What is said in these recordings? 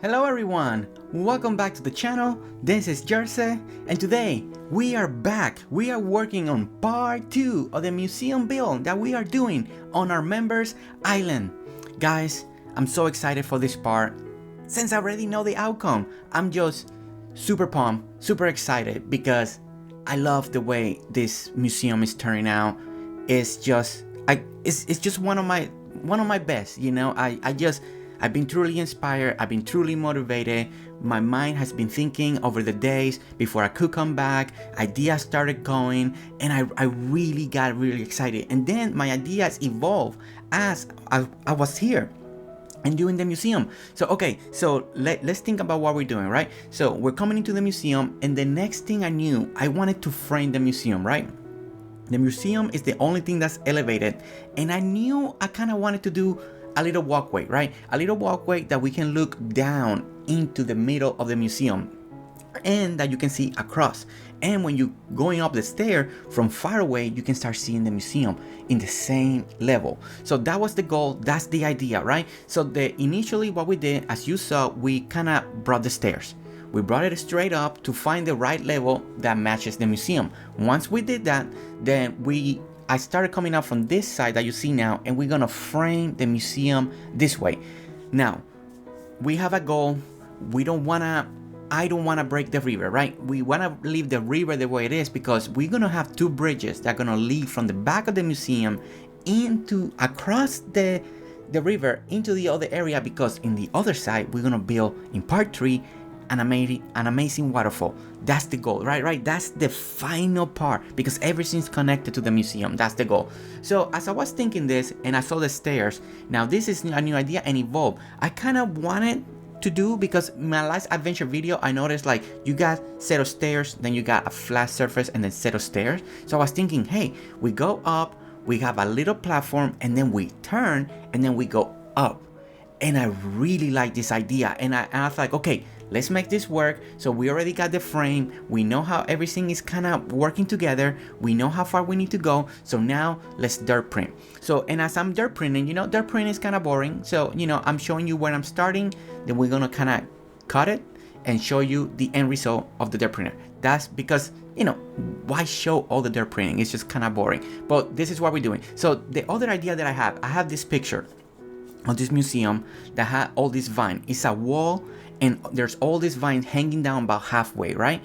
Hello everyone, welcome back to the channel. This is Jersey, and today we are back. We are working on part 2 of the museum build that we are doing on our members island. Guys, I'm so excited for this part. Since I already know the outcome, I'm just super pumped, super excited because I love the way this museum is turning out. It's just one of my best, you know. I've been truly inspired, I've been truly motivated, my mind has been thinking over the days before I could come back, ideas started going, and I really got really excited. And then my ideas evolved as I was here and doing the museum. So okay, so let's think about what we're doing, right? So we're coming into the museum, and the next thing I knew, I wanted to frame the museum, right? The museum is the only thing that's elevated, and I knew I kind of wanted to do a little walkway, right? A little walkway that we can look down into the middle of the museum and that you can see across. And when you're going up the stair from far away, you can start seeing the museum in the same level. So that was the goal, that's the idea, right? So initially what we did, as you saw, we kind of brought the stairs. We brought it straight up to find the right level that matches the museum. Once we did that, then I started coming up from this side that you see now, and we're gonna frame the museum this way. Now, we have a goal. I don't wanna break the river, right? We wanna leave the river the way it is because we're gonna have two bridges that are gonna lead from the back of the museum across the river into the other area, because in the other side, we're gonna build in part 3 an amazing waterfall. That's the goal, right? That's the final part, because everything's connected to the museum. That's the goal. So as I was thinking this and I saw the stairs, now this is a new idea and evolved. I kind of wanted to do, because in my last adventure video I noticed like you got set of stairs, then you got a flat surface and then set of stairs. So I was thinking, hey, we go up, we have a little platform, and then we turn and then we go up. And I really like this idea, and I was like, okay, let's make this work. So we already got the frame, we know how everything is kind of working together, we know how far we need to go. So now let's dirt print. So, and as I'm dirt printing, you know, dirt print is kind of boring, so you know, I'm showing you where I'm starting, then we're gonna kind of cut it and show you the end result of the dirt printer. That's because, you know, why show all the dirt printing? It's just kind of boring. But this is what we're doing. So the other idea that I have this picture of this museum that had all this vine. It's a wall, and there's all these vines hanging down about halfway, right?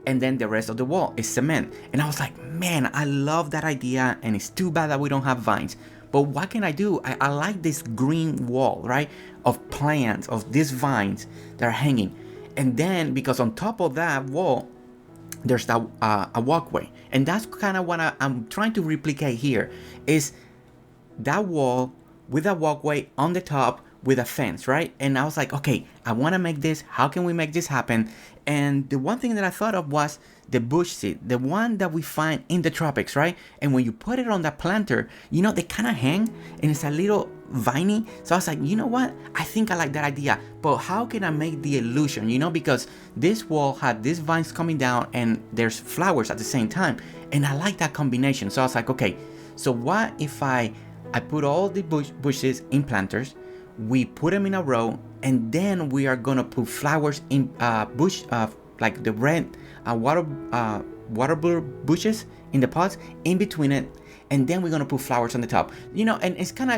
And then the rest of the wall is cement. And I was like, man, I love that idea, and it's too bad that we don't have vines. But what can I do? I like this green wall, right? Of plants, of these vines that are hanging. And then, because on top of that wall, there's a walkway. And that's kind of what I'm trying to replicate here, is that wall with a walkway on the top with a fence, right? And I was like, okay, I want to make this. How can we make this happen? And the one thing that I thought of was the bush seed, the one that we find in the tropics, right? And when you put it on that planter, you know, they kind of hang, and it's a little viney. So I was like, you know what? I think I like that idea. But how can I make the illusion, you know? Because this wall had these vines coming down and there's flowers at the same time. And I like that combination. So I was like, okay, so what if I put all the bushes in planters, we put them in a row, and then we are gonna put flowers in bush, like the red water bushes in the pots in between it, and then we're gonna put flowers on the top, you know. And it's kind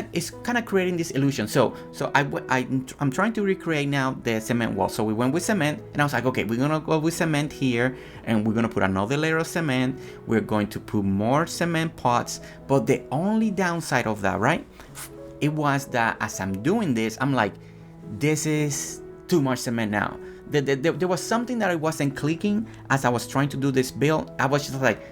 of creating this illusion. So I'm trying to recreate now the cement wall. So we went with cement, and I was like, okay, we're gonna go with cement here, and we're gonna put another layer of cement. We're going to put more cement pots. But the only downside of that, right, it was that as I'm doing this, I'm like, this is too much cement now. There was something that I wasn't clicking as I was trying to do this build. I was just like,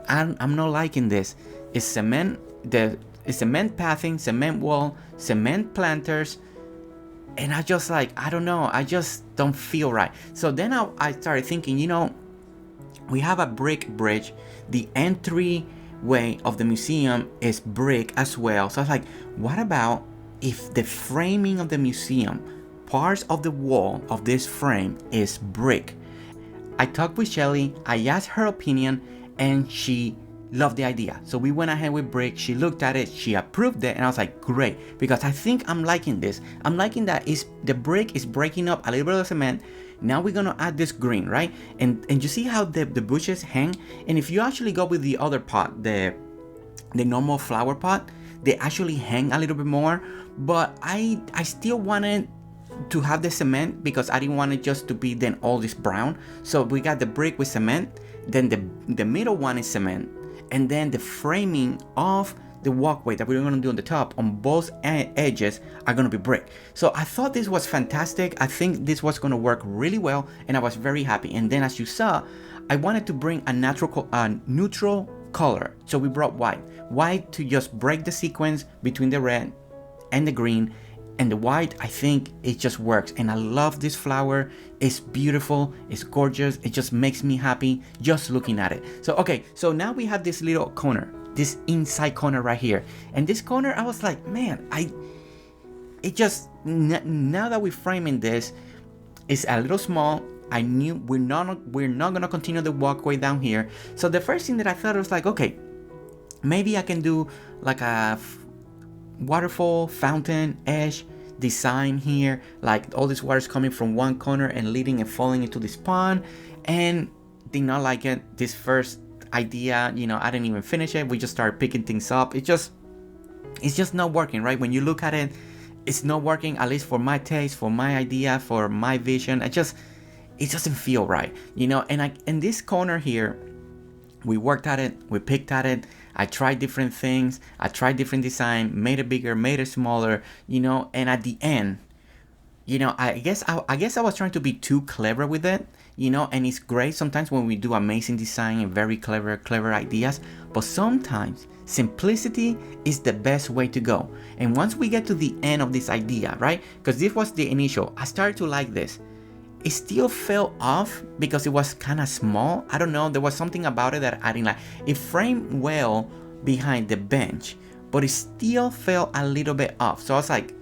I'm not liking this. It's cement, it's cement pathing, cement wall, cement planters, and I just like, I don't know, I just don't feel right. So then I started thinking, you know, we have a brick bridge. The entryway of the museum is brick as well. So I was like, what about if the framing of the museum, parts of the wall of this frame is brick? I talked with Shelly, I asked her opinion, and she loved the idea. So we went ahead with brick. She looked at it, she approved it, and I was like, great, because I think I'm liking this. I'm liking that the brick is breaking up a little bit of cement. Now we're gonna add this green, right? And you see how the bushes hang? And if you actually go with the other pot, the normal flower pot, they actually hang a little bit more. But I still wanted to have the cement because I didn't want it just to be then all this brown. So we got the brick with cement, then the middle one is cement, and then the framing of the walkway that we're going to do on the top on both edges are going to be brick. So I thought this was fantastic. I think this was going to work really well, and I was very happy. And then as you saw, I wanted to bring a neutral color. So we brought white to just break the sequence between the red and the green. And the white, I think it just works. And I love this flower. It's beautiful, it's gorgeous, it just makes me happy just looking at it. So okay, so now we have this little corner, this inside corner right here. And this corner, I was like, man, now that we're framing this, it's a little small. I knew we're not gonna continue the walkway down here. So the first thing that I thought was like, okay, maybe I can do like a waterfall fountain edge design here, like all this water is coming from one corner and leading and falling into this pond. And did not like it. This first idea, I didn't even finish it. We just started picking things up. It's just not working, right? When you look at it, it's not working, at least for my taste, for my idea, for my vision. It doesn't feel right, and this corner here, we worked at it, we picked at it. I tried different things, I tried different design, made it bigger, made it smaller, and at the end, I guess I was trying to be too clever with it, and it's great sometimes when we do amazing design and very clever ideas, but sometimes simplicity is the best way to go. And once we get to the end of this idea, right, because this was the initial, I started to like this. It still fell off because it was kind of small. I don't know, there was something about it that I didn't like. It framed well behind the bench, but it still fell a little bit off. So I was like,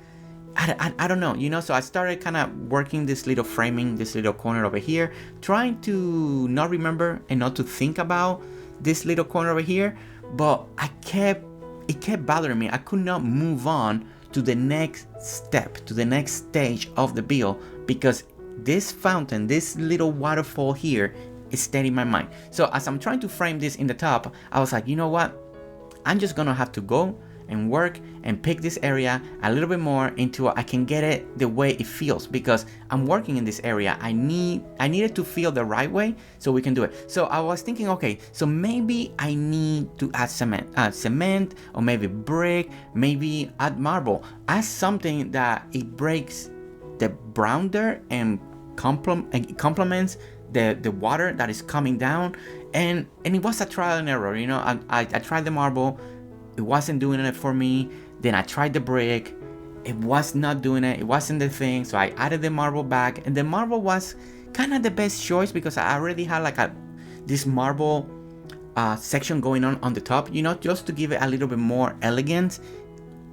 I don't know, so I started kind of working this little framing, this little corner over here, trying to not remember and not to think about this little corner over here, but it kept bothering me. I could not move on to the next step, to the next stage of the build, because this fountain, this little waterfall here is staying in my mind. So as I'm trying to frame this in the top, I was like, you know what? I'm just gonna have to go and work and pick this area a little bit more until I can get it the way it feels, because I'm working in this area. I needed to feel the right way so we can do it. So I was thinking, okay, so maybe I need to add cement, or maybe brick, maybe add marble, add something that it breaks the brown dirt and complements the water that is coming down. And it was a trial and error, I tried the marble, it wasn't doing it for me. Then I tried the brick, it was not doing it, it wasn't the thing. So I added the marble back, and the marble was kind of the best choice because I already had like this marble section going on the top, just to give it a little bit more elegance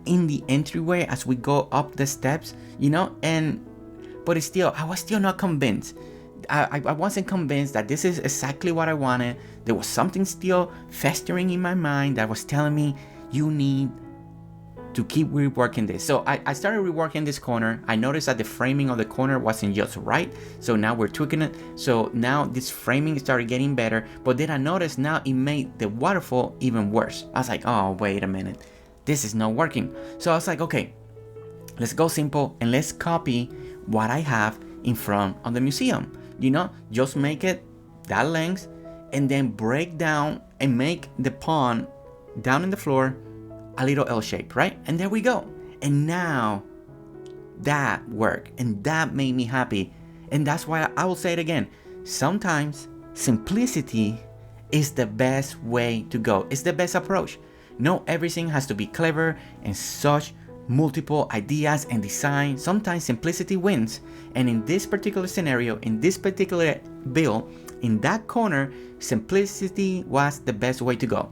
in the entryway as we go up the steps, but I was still not convinced. I wasn't convinced that this is exactly what I wanted. There was something still festering in my mind that was telling me, you need to keep reworking this. So I started reworking this corner. I noticed that the framing of the corner wasn't just right, so now we're tweaking it. So now this framing started getting better, but then I noticed now it made the waterfall even worse. I was like, oh, wait a minute, this is not working. So I was like, okay, let's go simple and let's copy what I have in front of the museum. Just make it that length and then break down and make the pond down in the floor a little L shape, right? And there we go. And now that worked, and that made me happy. And that's why I will say it again. Sometimes simplicity is the best way to go. It's the best approach. No, everything has to be clever and such multiple ideas and design. Sometimes simplicity wins. And in this particular scenario, in this particular build, in that corner, simplicity was the best way to go.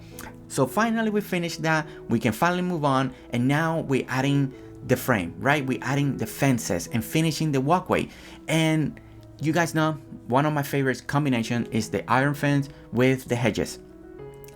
So finally we finished that. We can finally move on. And now we're adding the frame, right? We're adding the fences and finishing the walkway. And you guys know, one of my favorite combination is the iron fence with the hedges.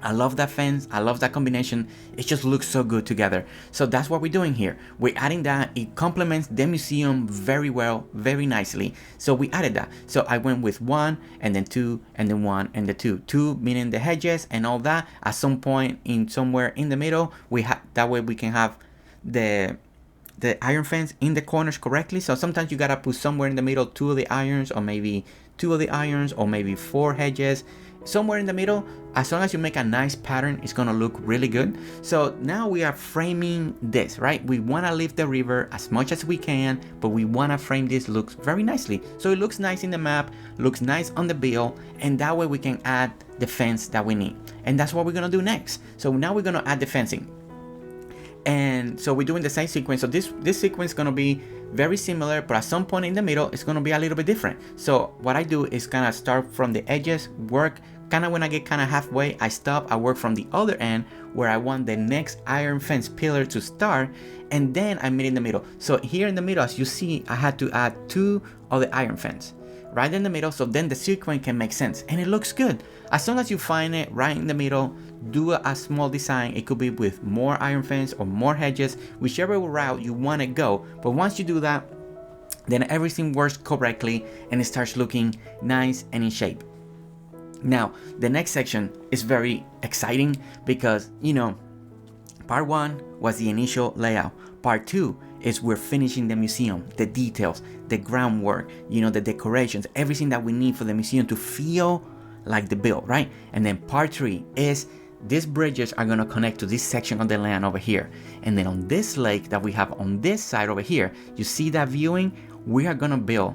I love that fence. I love that combination. It just looks so good together. So that's what we're doing here. We're adding that. It complements the museum very well, very nicely. So we added that. So I went with 1 and then 2 and then 1 and the 2. 2 meaning the hedges and all that. At some point in somewhere in the middle, we have that way we can have the iron fence in the corners correctly. So sometimes you gotta put somewhere in the middle 2 of the irons, or maybe 2 of the irons, or maybe 4 hedges. Somewhere in the middle, as long as you make a nice pattern, it's gonna look really good. So now we are framing this, right? We wanna leave the river as much as we can, but we wanna frame this looks very nicely. So it looks nice in the map, looks nice on the bill, and that way we can add the fence that we need. And that's what we're gonna do next. So now we're gonna add the fencing. And so we're doing the same sequence. So this sequence is gonna be very similar, but at some point in the middle, it's gonna be a little bit different. So what I do is kind of start from the edges, work kind of when I get kind of halfway, I stop, I work from the other end where I want the next iron fence pillar to start, and then I meet in the middle. So here in the middle, as you see, I had to add 2 of the iron fence right in the middle, so then the sequence can make sense and it looks good. As long as you find it right in the middle, do a small design. It could be with more iron fence or more hedges, whichever route you want to go. But once you do that, then everything works correctly and it starts looking nice and in shape. Now, the next section is very exciting because, you know, part 1 was the initial layout. Part 2 is we're finishing the museum, the details, the groundwork, you know, the decorations, everything that we need for the museum to feel like the build, right? And then part 3 is these bridges are gonna connect to this section of the land over here. And then on this lake that we have on this side over here, you see that viewing? We are gonna build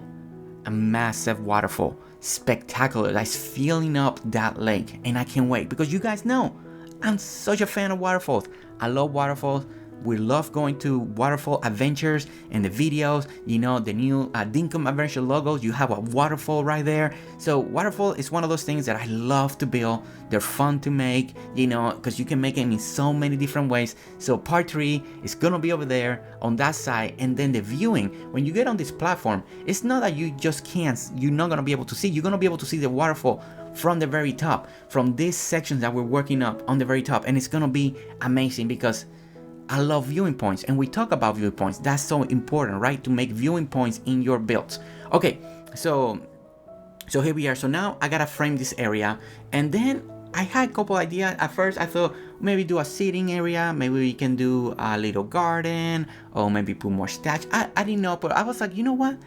a massive waterfall, spectacular, that's filling up that lake. And I can't wait because you guys know I'm such a fan of waterfalls. I love waterfalls. We love going to waterfall adventures and the videos, you know, the new Dinkum adventure logos, you have a waterfall right there. So waterfall is one of those things that I love to build. They're fun to make, you know, because you can make them in so many different ways. So part 3 is gonna be over there on that side. And then the viewing, when you get on this platform, it's not that you just can't, you're not gonna be able to see, you're gonna be able to see the waterfall from the very top, from these sections that we're working up on the very top. And it's gonna be amazing because I love viewing points, and we talk about viewing points. That's so important, right? To make viewing points in your builds. Okay, so here we are. So now I gotta frame this area, and then I had a couple ideas. At first I thought maybe do a seating area, maybe we can do a little garden, or maybe put more statues. I didn't know, but I was like, you know what?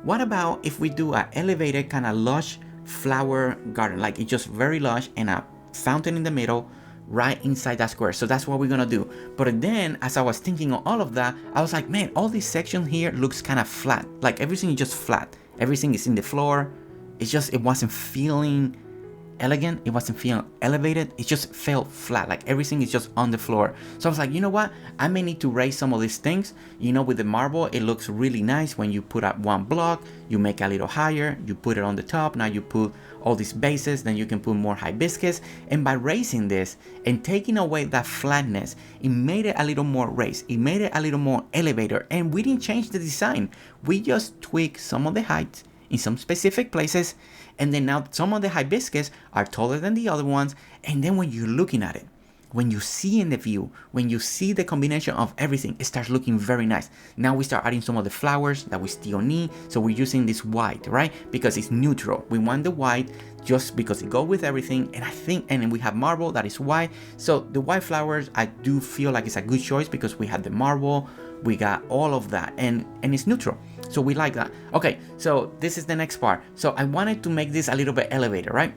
What about if we do an elevated kind of lush flower garden, like it's just very lush and a fountain in the middle, right inside that square. So that's what we're gonna do. But then as I was thinking of all of that, I was like, man, all this section here looks kind of flat, like everything is just flat, everything is in the floor. It's just, it wasn't feeling elegant, it wasn't feeling elevated, it just felt flat, like everything is just on the floor. So I was like, you know what, I may need to raise some of these things. You know, with the marble, it looks really nice when you put up one block, you make it a little higher, you put it on the top, now you put all these bases, then you can put more hibiscus. And by raising this and taking away that flatness, it made it a little more raised, it made it a little more elevated. And we didn't change the design, we just tweaked some of the height in some specific places, and then now some of the hibiscus are taller than the other ones. And then when you're looking at it, when you see in the view, when you see the combination of everything, it starts looking very nice. Now we start adding some of the flowers that we still need. So we're using this white, right? Because it's neutral. We want the white just because it goes with everything. And I think, and then we have marble that is white. So the white flowers, I do feel like it's a good choice because we have the marble, we got all of that, and it's neutral. So we like that. Okay, so this is the next part. So I wanted to make this a little bit elevated, right?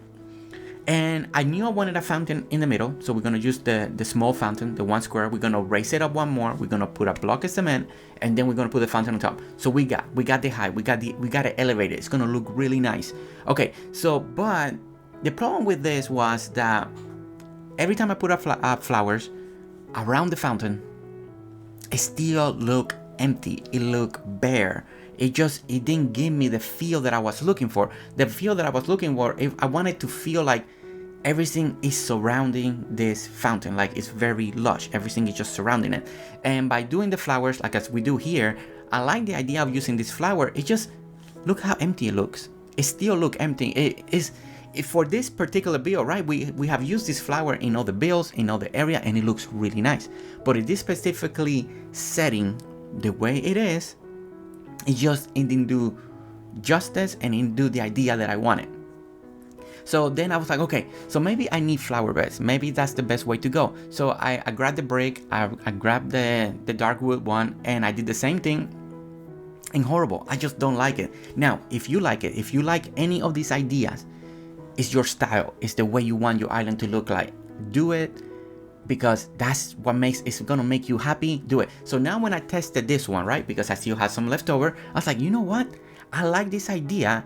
And I knew I wanted a fountain in the middle, so we're gonna use the small fountain, the one square. We're gonna raise it up one more. We're gonna put a block of cement, and then we're gonna put the fountain on top. So we got the height, we got it elevated. It's gonna look really nice. Okay, so but the problem with this was that every time I put up flowers around the fountain, it still looked empty. It looked bare. It didn't give me the feel that I was looking for. The feel that I was looking for, I wanted to feel like everything is surrounding this fountain, like it's very lush. Everything is just surrounding it. And by doing the flowers, like as we do here, I like the idea of using this flower. It just, look how empty it looks. It still looks empty. for this particular build, right, we have used this flower in other builds, in other area, and it looks really nice. But in this specifically setting, the way it is, it didn't do justice and it didn't do the idea that I wanted. So then I was like, okay, so maybe I need flower beds. Maybe that's the best way to go. So I grabbed the brick, I grabbed the dark wood one, and I did the same thing. And horrible, I just don't like it. Now, if you like it, if you like any of these ideas, it's your style, it's the way you want your island to look like. Do it, because that's what it's gonna make you happy. Do it. So now when I tested this one, right, because I still had some left over, I was like, you know what? I like this idea,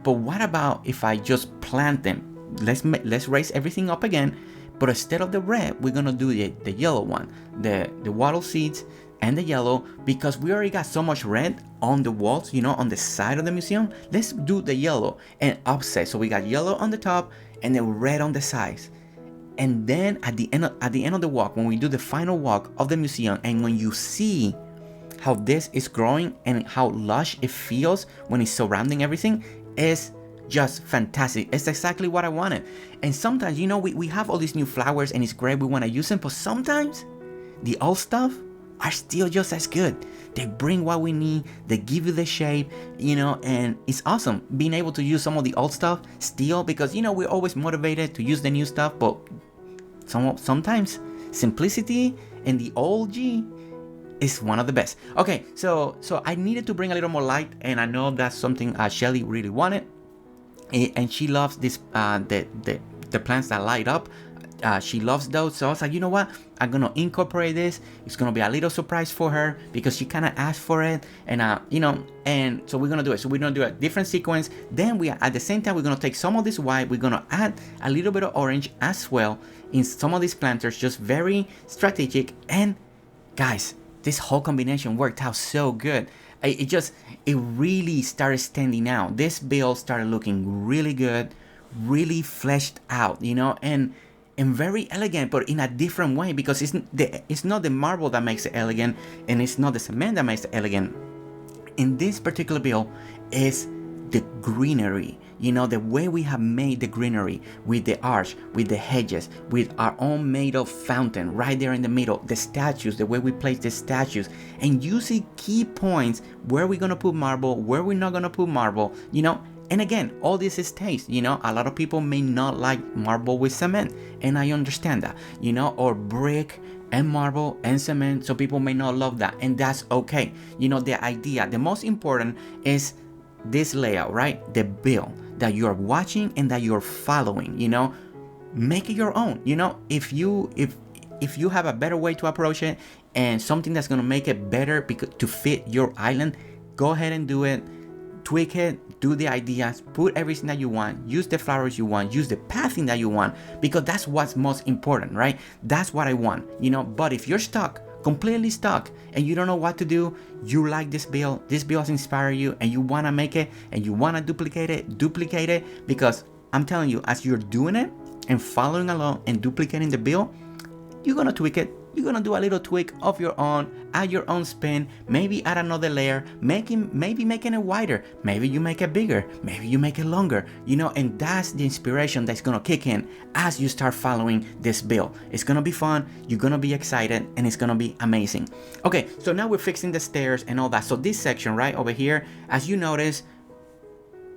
but what about if I just plant them? Let's raise everything up again, but instead of the red, we're gonna do the yellow one, the wattle seeds and the yellow, because we already got so much red on the walls, you know, on the side of the museum. Let's do the yellow and offset. So we got yellow on the top and then red on the sides. And then at the end of the walk, when we do the final walk of the museum, and when you see how this is growing and how lush it feels when it's surrounding everything, is just fantastic. It's exactly what I wanted. And sometimes, you know, we have all these new flowers and it's great, we want to use them, but sometimes the old stuff are still just as good. They bring what we need, they give you the shape, you know, and it's awesome being able to use some of the old stuff still, because, you know, we're always motivated to use the new stuff, but sometimes simplicity and the old G is one of the best. Okay, so I needed to bring a little more light, and I know that's something Shelly really wanted, and she loves this the plants that light up. She loves those, so I was like, you know what, I'm gonna incorporate this. It's gonna be a little surprise for her because she kind of asked for it, and you know, and so we're gonna do it. So we're gonna do a different sequence. Then at the same time, we're gonna take some of this white, we're gonna add a little bit of orange as well in some of these planters, just very strategic. And guys, this whole combination worked out so good. It really started standing out. This build started looking really good, really fleshed out, you know, and very elegant, but in a different way, because it's not the marble that makes it elegant, and it's not the cement that makes it elegant. In this particular build is the greenery, you know, the way we have made the greenery with the arch, with the hedges, with our own made of fountain right there in the middle, the statues, the way we place the statues, and you see key points where we're gonna put marble, where we're not gonna put marble, you know. And again, all this is taste, you know. A lot of people may not like marble with cement, and I understand that, you know, or brick and marble and cement, so people may not love that, and that's okay. You know, the idea, the most important is this layout, right? The build that you're watching and that you're following, you know. Make it your own, you know. If you have a better way to approach it and something that's gonna make it better to fit your island, go ahead and do it. Tweak it, do the ideas, put everything that you want, use the flowers you want, use the pathing that you want, because that's what's most important, right? That's what I want, you know. But if you're stuck, completely stuck, and you don't know what to do, you like this build has inspired you, and you want to make it, and you want to duplicate it, because I'm telling you, as you're doing it and following along and duplicating the build, you're going to tweak it. You're gonna do a little tweak of your own, add your own spin, maybe add another layer, maybe making it wider, maybe you make it bigger, maybe you make it longer, you know, and that's the inspiration that's gonna kick in as you start following this build. It's gonna be fun, you're gonna be excited, and it's gonna be amazing. Okay, so now we're fixing the stairs and all that. So this section right over here, as you notice,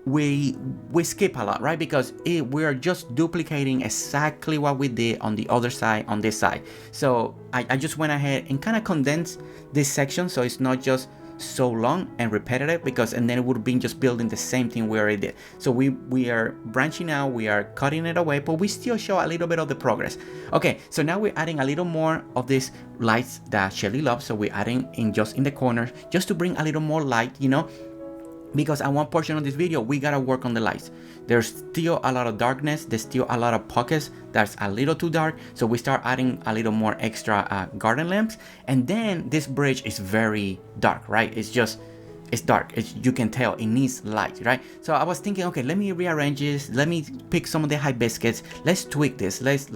we skip a lot, right? Because we are just duplicating exactly what we did on the other side, on this side. So I just went ahead and kind of condensed this section so it's not just so long and repetitive, and then it would have been just building the same thing we already did. So we are branching out, we are cutting it away, but we still show a little bit of the progress. Okay, so now we're adding a little more of these lights that Shelly loves. So we're adding in the corners just to bring a little more light, you know, because at one portion of this video we gotta work on the lights. There's still a lot of darkness, there's still a lot of pockets that's a little too dark, so we start adding a little more extra garden lamps. And then this bridge is very dark, right? It's just it's dark. You can tell it needs light, right? So I was thinking, okay, let me rearrange this. Let me pick some of the hibiscus. Let's tweak this. Let's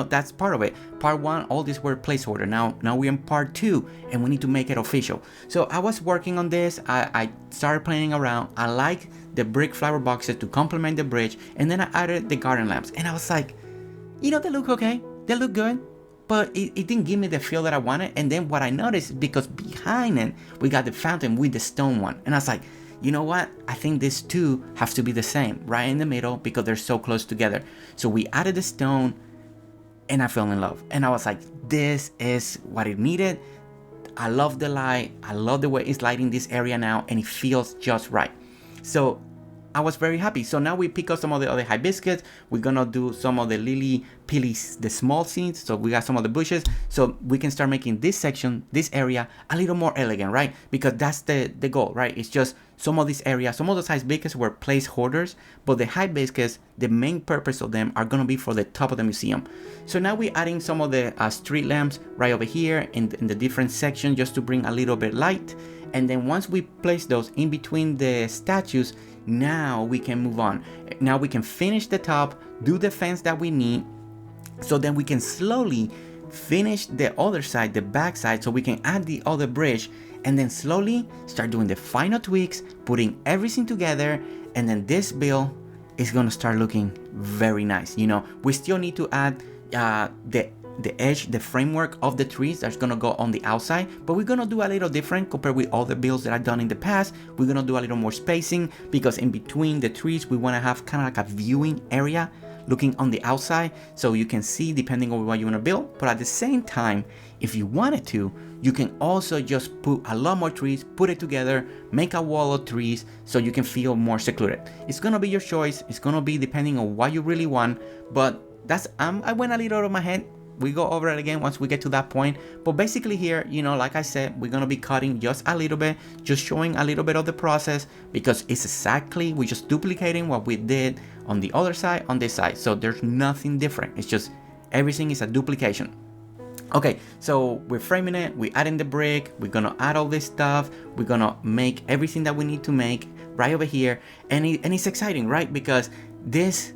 that's part of it. Part 1, all these were placeholder. Now we're in part 2, and we need to make it official. So I was working on this. I started playing around. I like the brick flower boxes to complement the bridge, and then I added the garden lamps, and I was like, they look okay. They look good. But it didn't give me the feel that I wanted. And then what I noticed, because behind it, we got the fountain with the stone one. And I was like, you know what? I think these two have to be the same, right in the middle, because they're so close together. So we added the stone, and I fell in love. And I was like, this is what it needed. I love the light. I love the way it's lighting this area now, and it feels just right. So I was very happy. So now we pick up some of the other hibiscus. We're gonna do some of the lily pillies, the small seeds. So we got some of the bushes. So we can start making this section, this area, a little more elegant, right? Because that's the goal, right? It's just some of this area, some of those hibiscus were placeholders, but the hibiscus, the main purpose of them are gonna be for the top of the museum. So now we're adding some of the street lamps right over here in the different sections, just to bring a little bit light. And then once we place those in between the statues, now we can move on. Now we can finish the top, do the fence that we need, so then we can slowly finish the other side, the back side, so we can add the other bridge, and then slowly start doing the final tweaks, putting everything together, and then this build is gonna start looking very nice. We still need to add the edge, the framework of the trees that's gonna go on the outside, but we're gonna do a little different compared with all the builds that I've done in the past. We're gonna do a little more spacing, because in between the trees we want to have kind of like a viewing area looking on the outside, so you can see depending on what you want to build. But at the same time, if you wanted to, you can also just put a lot more trees, put it together, make a wall of trees, so you can feel more secluded. It's gonna be your choice. It's gonna be depending on what you really want, but that's I went a little out of my head. We go over it again once we get to that point. But basically here, like I said, we're gonna be cutting just a little bit, just showing a little bit of the process, because it's exactly, we're just duplicating what we did on the other side, on this side. So there's nothing different. It's just everything is a duplication. Okay, so we're framing it, we're adding the brick, we're gonna add all this stuff, we're gonna make everything that we need to make right over here, and it's exciting, right? Because this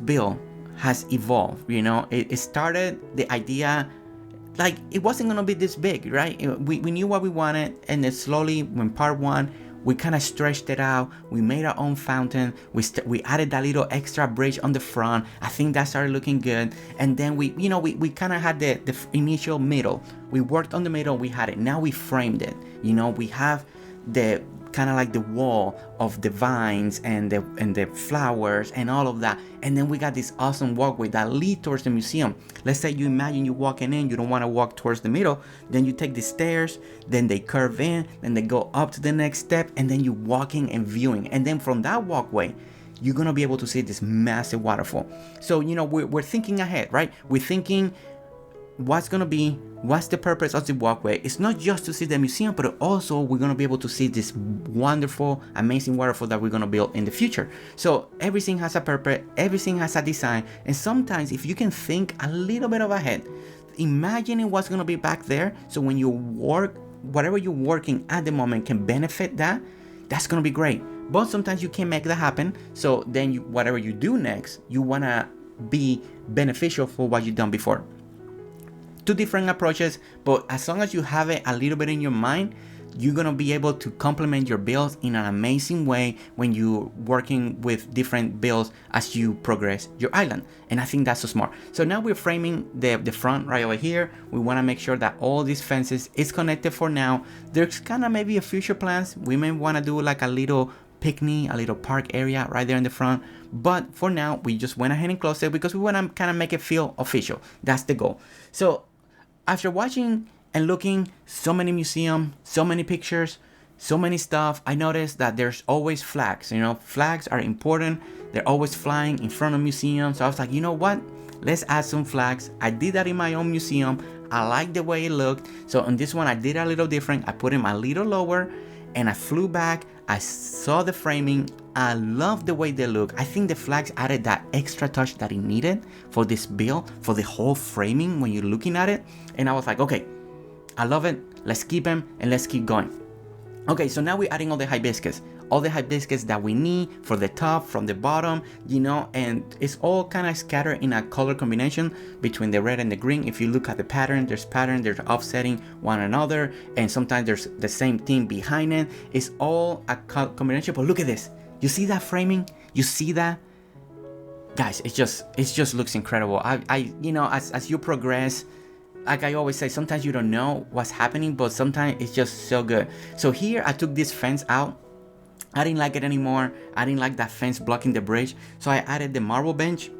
build has evolved. It started, the idea, like, it wasn't gonna be this big, right? We knew what we wanted, and then slowly, when part 1, we kind of stretched it out. We made our own fountain. We added that little extra bridge on the front. I think that started looking good. And then we kind of had the initial middle. We worked on the middle. We had it. Now we framed it. We have the kind of like the wall of the vines and the flowers and all of that, and then we got this awesome walkway that lead towards the museum. Let's say you imagine you walking in, you don't want to walk towards the middle, then you take the stairs, then they curve in, then they go up to the next step, and then you walking and viewing, and then from that walkway you're gonna be able to see this massive waterfall. So we're thinking ahead, right? We're thinking what's the purpose of the walkway. It's not just to see the museum, but also we're going to be able to see this wonderful, amazing waterfall that we're going to build in the future. So everything has a purpose, everything has a design, and sometimes if you can think a little bit of ahead, imagining what's going to be back there, so when you work, whatever you're working at the moment can benefit that's going to be great. But sometimes you can't make that happen, so then whatever you do next, you want to be beneficial for what you've done before. Two different approaches, but as long as you have it a little bit in your mind, you're gonna be able to complement your builds in an amazing way when you're working with different builds as you progress your island. And I think that's so smart. So now we're framing the front right over here. We want to make sure that all these fences is connected for now. There's kind of maybe a future plans. We may want to do like a little picnic, a little park area right there in the front, but for now we just went ahead and closed it because we want to kind of make it feel official. That's the goal. So after watching and looking so many museums, so many pictures, so many stuff, I noticed that there's always flags. Flags are important. They're always flying in front of museums. So I was like, you know what? Let's add some flags. I did that in my own museum. I like the way it looked. So on this one, I did a little different. I put them a little lower and I flew back. I saw the framing. I love the way they look. I think the flags added that extra touch that it needed for this build, for the whole framing when you're looking at it. And I was like, okay, I love it. Let's keep them and let's keep going. Okay, so now we're adding all the hibiscus that we need for the top, from the bottom, you know, and it's all kind of scattered in a color combination between the red and the green. If you look at the pattern, there's offsetting one another, and sometimes there's the same thing behind it. It's all a combination, but look at this. You see that framing? You see that? Guys, it just looks incredible. I you know, as you progress, like I always say, sometimes you don't know what's happening, but sometimes it's just so good. So here I took this fence out. I didn't like it anymore. I didn't like that fence blocking the bridge. So I added the marble bench.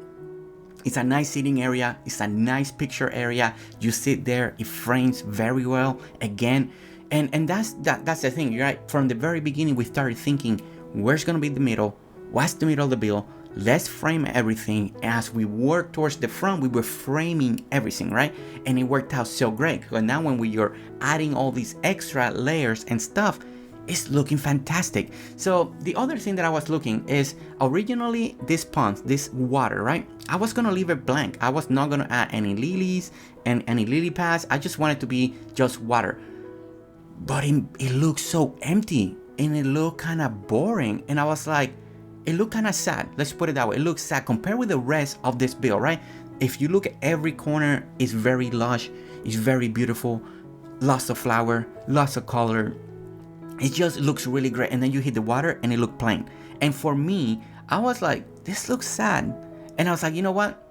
It's a nice sitting area. It's a nice picture area. You sit there, it frames very well again. And that's the thing, right? From the very beginning, we started thinking, where's gonna be the middle? What's the middle of the bill? Let's frame everything. As we work towards the front, we were framing everything, right? And it worked out so great. But now when we are adding all these extra layers and stuff, it's looking fantastic. So the other thing that I was looking is, originally this pond, this water, right? I was gonna leave it blank. I was not gonna add any lilies and any lily pads. I just wanted to be just water. But it looked so empty and it looked kind of boring. And I was like, it looked kind of sad. Let's put it that way. It looks sad compared with the rest of this bill, right? If you look at every corner, it's very lush, it's very beautiful, lots of flower, lots of color. It just looks really great. And then you hit the water and it looked plain. And for me, I was like, this looks sad. And I was like, you know what?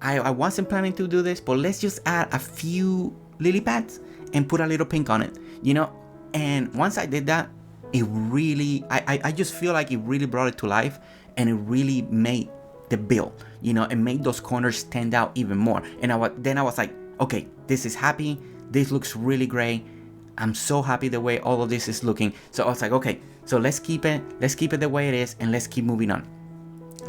I wasn't planning to do this, but let's just add a few lily pads and put a little pink on it, you know? And once I did that, it really, I just feel like it really brought it to life, and it really made the bill, you know, it made those corners stand out even more. And then I was like, okay, this is happy. This looks really great. I'm so happy the way all of this is looking. So I was like, okay, so let's keep it the way it is, and let's keep moving on.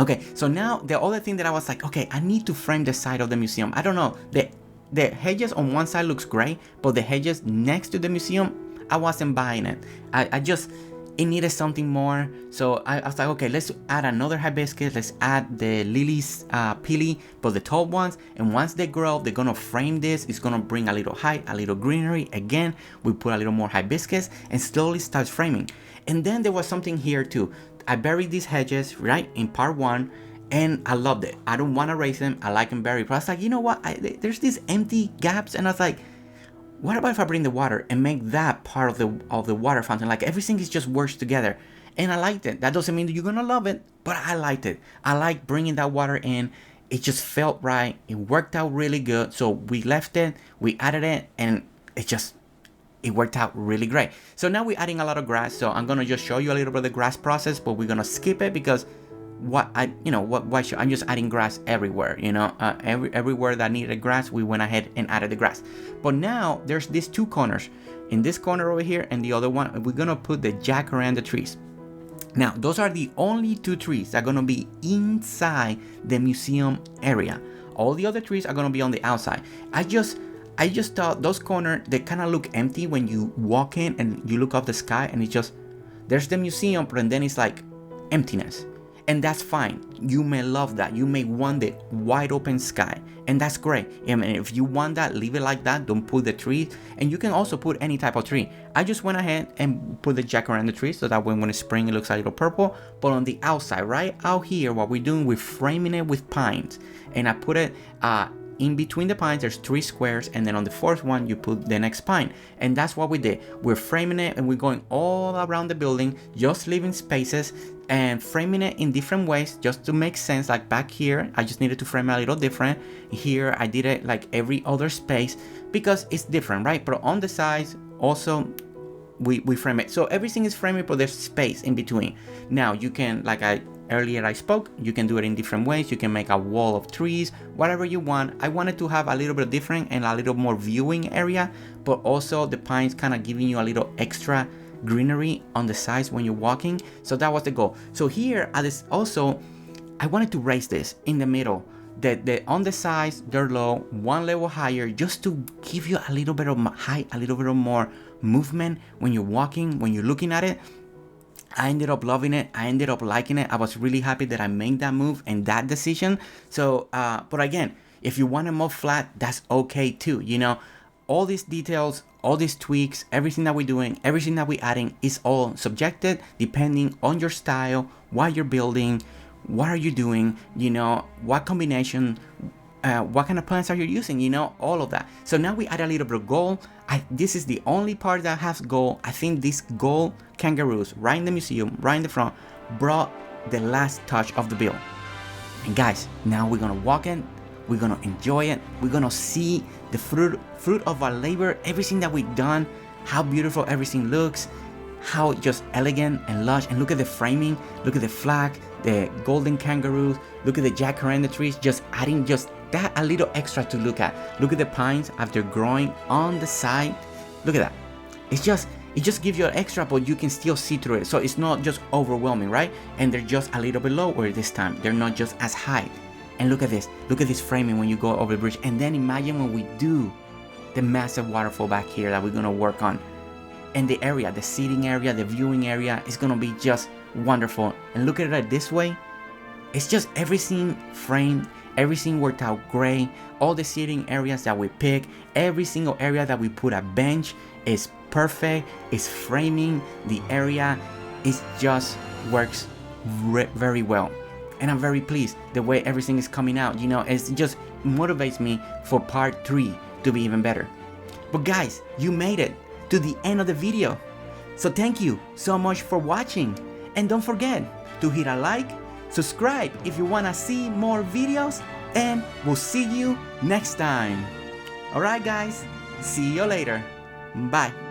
Okay, so now the other thing that I was like, okay, I need to frame the side of the museum. I don't know, the hedges on one side looks great, but the hedges next to the museum, I wasn't buying it. It needed something more. So I was like, okay, let's add another hibiscus. Let's add the lilies, pili, but the tall ones. And once they grow, they're gonna frame this. It's gonna bring a little height, a little greenery. Again, we put a little more hibiscus and slowly starts framing. And then there was something here too. I buried these hedges, right, in part one, and I loved it. I don't want to raise them. I like them buried. But I was like, you know what? There's these empty gaps, and I was like, what about if I bring the water and make that part of the water fountain? Like everything is just works together. And I liked it. That doesn't mean that you're gonna love it, but I liked it. I like bringing that water in. It just felt right. It worked out really good. So we left it, we added it, and it worked out really great. So now we're adding a lot of grass. So I'm gonna just show you a little bit of the grass process, but we're gonna skip it because why should I'm just adding grass everywhere, you know, everywhere that needed grass, we went ahead and added the grass. But now there's these two corners, in this corner over here and the other one, we're gonna put the jacaranda trees. Now those are the only two trees that are gonna be inside the museum area. All the other trees are gonna be on the outside. I just thought those corners, they kind of look empty when you walk in and you look up the sky, and it's just, there's the museum, but then it's like emptiness. And that's fine. You may love that. You may want the wide open sky, and that's great. I mean, if you want that, leave it like that. Don't put the trees, and you can also put any type of tree. I just went ahead and put the jacaranda tree so that when it's spring, it looks a little purple. But on the outside, right out here, what we're doing, we're framing it with pines, and I put it in between the pines. There's 3 squares, and then on the 4th one you put the next pine, and that's what we did. We're framing it, and we're going all around the building, just leaving spaces and framing it in different ways just to make sense. Like back here, I just needed to frame it a little different. Here I did it like every other space because it's different, right? But on the sides also we frame it, so everything is framed, but there's space in between. Now you can, like earlier I spoke, you can do it in different ways. You can make a wall of trees, whatever you want. I wanted to have a little bit different and a little more viewing area, but also the pines kind of giving you a little extra greenery on the sides when you're walking. So that was the goal. So here also I wanted to raise this in the middle, that on the sides they're low, one level higher, just to give you a little bit of height, a little bit of more movement when you're walking, when you're looking at it. I ended up loving it. I ended up liking it. I was really happy that I made that move and that decision. So but again, if you want it more flat, that's okay too, you know. all these details, all these tweaks, everything that we're doing, everything that we're adding is all subjected depending on your style, what you're building, what are you doing, you know, what combination, what kind of plants are you using, you know, all of that. So now we add a little bit of gold. This is the only part that has gold. I think these gold kangaroos right in the museum, right in the front, brought the last touch of the build. And guys, now we're gonna walk in, we're gonna enjoy it, we're gonna see the fruit of our labor, everything that we've done, how beautiful everything looks, how just elegant and lush. And look at the framing, look at the flag, the golden kangaroos, look at the jacaranda trees, just adding just that a little extra to look at. Look at the pines after growing on the side. Look at that. It just gives you an extra, but you can still see through it. So it's not just overwhelming, right? And they're just a little bit lower this time. They're not just as high. And look at this framing when you go over the bridge. And then imagine when we do the massive waterfall back here that we're gonna work on. And the area, the seating area, the viewing area is gonna be just wonderful. And look at it this way. It's just everything framed, everything worked out great. All the seating areas that we pick, every single area that we put a bench is perfect. It's framing, the area, it just works very well. And I'm very pleased the way everything is coming out. You know, it just motivates me for part 3 to be even better. But guys, you made it to the end of the video. So thank you so much for watching. And don't forget to hit a like, subscribe if you want to see more videos, and we'll see you next time. Alright guys, see you later. Bye.